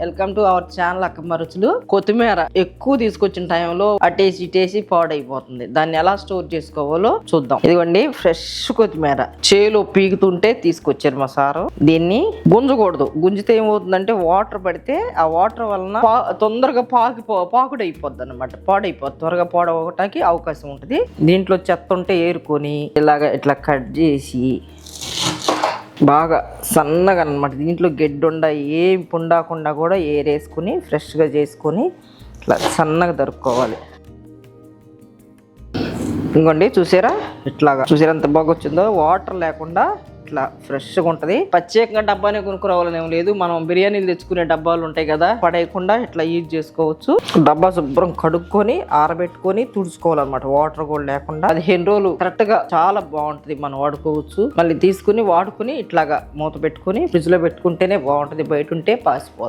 Welcome to our channel Akkamma రుచులు. కొత్తిమీర ఎక్కువ తీసుకొచ్చిన టైంలో అటేసి ఇటేసి పాడైపోతుంది. దాన్ని ఎలా స్టోర్ చేసుకోవాలో చూద్దాం. ఇదిగోండి ఫ్రెష్ కొత్తిమీర చేలో పీకుతుంటే తీసుకొచ్చారు మా సారు. దీన్ని గుంజకూడదు. గుంజితే ఏమవుతుందంటే వాటర్ పడితే ఆ వాటర్ వలన తొందరగా పాకుడు అయిపోద్ది అనమాట. పాడైపోద్ది. త్వరగా పాడవటానికి అవకాశం ఉంటుంది. దీంట్లో చెత్త ఉంటే ఏరుకొని ఇట్లా కట్ చేసి బాగా సన్నగా అనమాట. దీంట్లో గెడ్డుండ ఏం పుండాకుండా కూడా ఏరేసుకుని ఫ్రెష్గా చేసుకొని ఇట్లా సన్నగా దొరుకుకోవాలి. ఇంకోండి చూసారా, ఇట్లాగా చూసారా ఎంత బాగా వచ్చిందో. వాటర్ లేకుండా ఇట్లా ఫ్రెష్గా ఉంటుంది. ప్రత్యేకంగా డబ్బానే కొనుక్కురావాలని ఏం లేదు. మనం బిర్యానీలు తెచ్చుకునే డబ్బాలు ఉంటాయి కదా, పడేయకుండా ఇట్లా యూజ్ చేసుకోవచ్చు. డబ్బా శుభ్రం కడుక్కొని ఆరబెట్టుకొని తుడుచుకోవాలన్నమాట. వాటర్ కూడా లేకుండా 15 రోజులు కరెక్ట్ గా చాలా బాగుంటది. మనం వాడుకోవచ్చు. మళ్ళీ తీసుకుని వాడుకుని ఇట్లాగా మూత పెట్టుకుని ఫ్రిడ్జ్ లో పెట్టుకుంటేనే బాగుంటది. బయట ఉంటే పాసిపోతుంది.